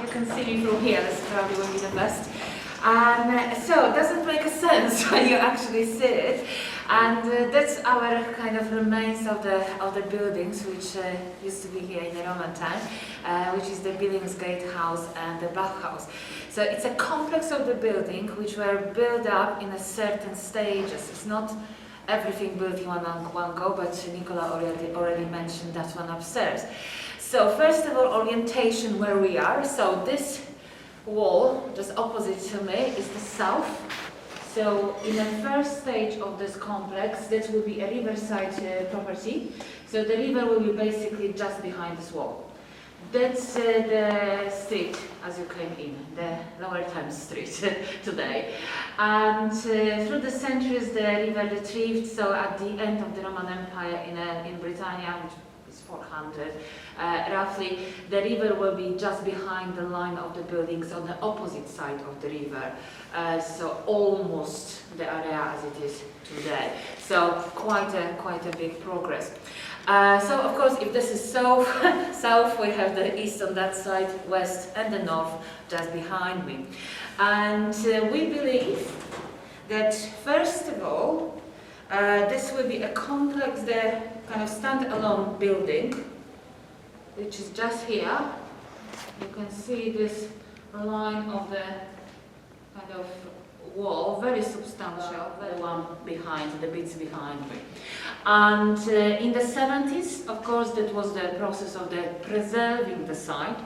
You can see me from here, this probably will be the best. So it doesn't make a sense when you actually see it. And that's our kind of remains of the buildings which used to be here in the Roman time, which is the Billingsgate House and the Bathhouse. So it's a complex of the building which were built up in a certain stages. It's not everything built in one go, but Nichola already mentioned that one upstairs. So first of all, orientation where we are. So this wall just opposite to me is the south. So in the first stage of this complex, this will be a riverside property. So the river will be basically just behind this wall. That's the street as you came in, the Lower Thames Street today. And through the centuries the river retrieved, so at the end of the Roman Empire in Britannia, which is 400 roughly, the river will be just behind the line of the buildings on the opposite side of the river. So almost the area as it is today. So quite a big progress. So of course, if this is south, south we have the east on that side, west and the north just behind me. And we believe that first of all, this will be a complex, the kind of stand-alone building, which is just here. You can see this line of the kind of wall, very substantial, the one behind, the bits behind me. And in the 70s, of course, that was the process of the preserving the site.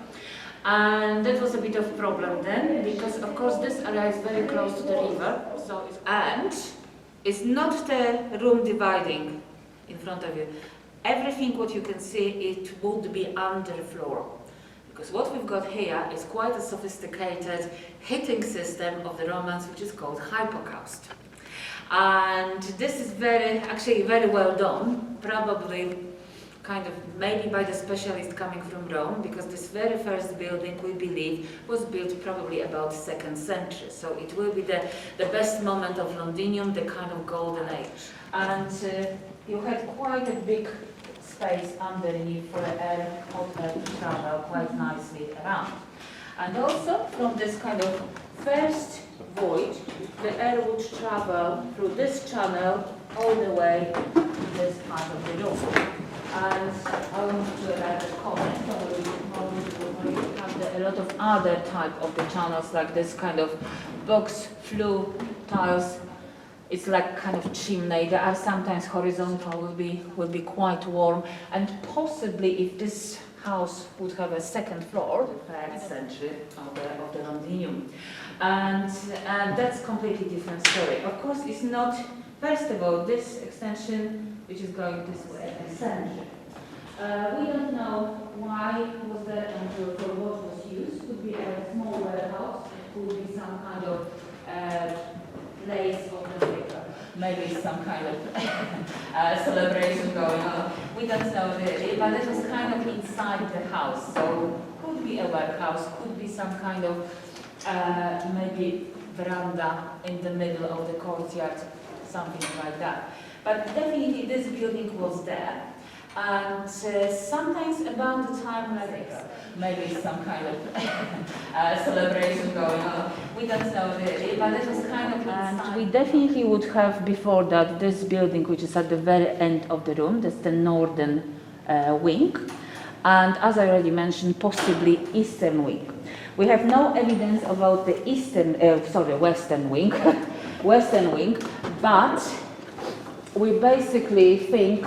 And that was a bit of a problem then, because of course this area is very close to the river, so it's not the room dividing in front of you. Everything what you can see, it would be under the floor. Because what we've got here is quite a sophisticated heating system of the Romans, which is called hypocaust. And this is actually very well done, probably kind of maybe by the specialist coming from Rome, because this very first building, we believe, was built probably about 2nd century. So it will be the best moment of Londinium, the kind of golden age. And you had quite a big space underneath for air, hot air to travel quite nicely around. And also from this kind of first void, the air would travel through this channel all the way to this part of the room. And I want to comment, probably have a lot of other type of the channels, like this kind of box flue tiles. It's like kind of chimney. They are sometimes horizontal, will be quite warm, and possibly if this house would have a 2nd floor, the 3rd century of the Londinium, and that's completely different story. Of course, it's not. First of all, this extension, which is going this way, eccentric. We don't know why it was there and for what was used. Could be a small warehouse. It could be some kind of place of the liquor. Maybe some kind of celebration going on. We don't know really, but it was kind of inside the house. So could be a warehouse, could be some kind of maybe veranda in the middle of the courtyard, something like that. But definitely this building was there. And sometimes about the time like maybe some kind of celebration going on. We don't know really, but it was kind of inside. And we definitely would have before that this building, which is at the very end of the room. That's the northern wing. And as I already mentioned, possibly eastern wing. We have no evidence about the western wing, western wing, but we basically think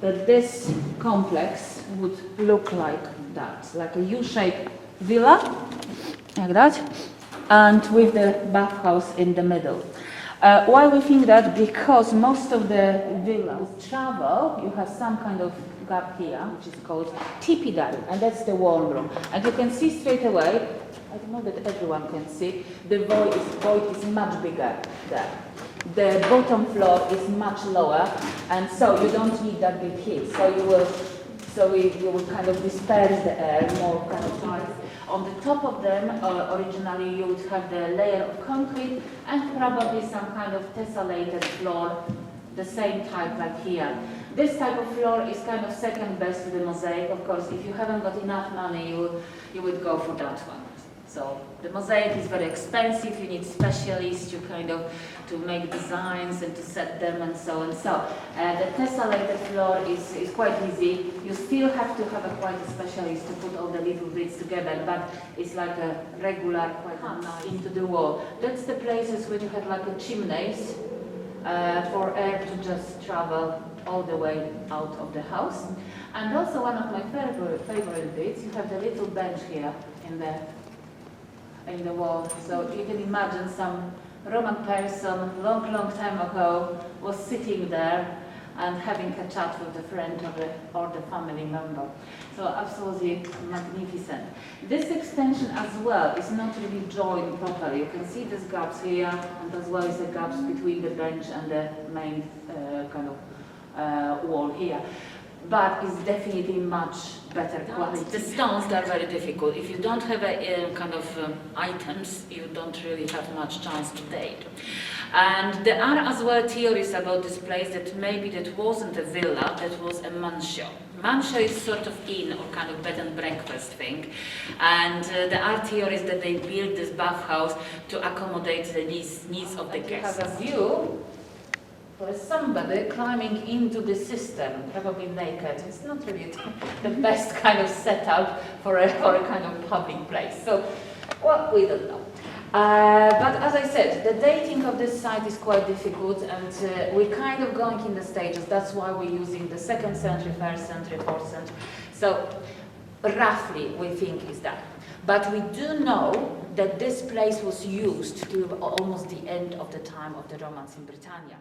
that this complex would look like that, like a U-shaped villa, like that, and with the bathhouse in the middle. Why we think that? Because most of the villas travel, you have some kind of gap here, which is called tipidary, and that's the warm room. And you can see straight away, I don't know that everyone can see, the void is much bigger there. The bottom floor is much lower, and so you don't need that big heat. So you will kind of disperse the air more kind of tight. On the top of them, originally you would have the layer of concrete and probably some kind of tessellated floor, the same type like here. This type of floor is kind of second best to the mosaic. Of course, if you haven't got enough money, you would go for that one. So the mosaic is very expensive. You need specialists to make designs and to set them and so on. So the tessellated floor is quite easy. You still have to have quite a specialist to put all the little bits together, but it's like a regular, quite nice into the wall. That's the places where you have like a chimneys for air to just travel all the way out of the house. And also one of my favorite bits, you have the little bench here in the wall. So you can imagine some Roman person long time ago was sitting there and having a chat with a friend or the family member. So absolutely magnificent. This extension as well is not really joined properly. You can see these gaps here, and as well as the gaps between the bench and the main wall here. But it's definitely much better quality. The stones are very difficult. If you don't have items, you don't really have much chance to date. And there are as well theories about this place that maybe that wasn't a villa, that was a mansion. Mansion is sort of inn or kind of bed and breakfast thing. And there are theories that they built this bathhouse to accommodate the needs of the guests. You have a view for somebody climbing into the cistern, probably naked. It's not really the best kind of setup for a kind of public place. So, well, we don't know. But as I said, the dating of this site is quite difficult, and we're kind of going in the stages. That's why we're using the 2nd century, 1st century, 4th century. So, roughly, we think is that. But we do know that this place was used till almost the end of the time of the Romans in Britannia.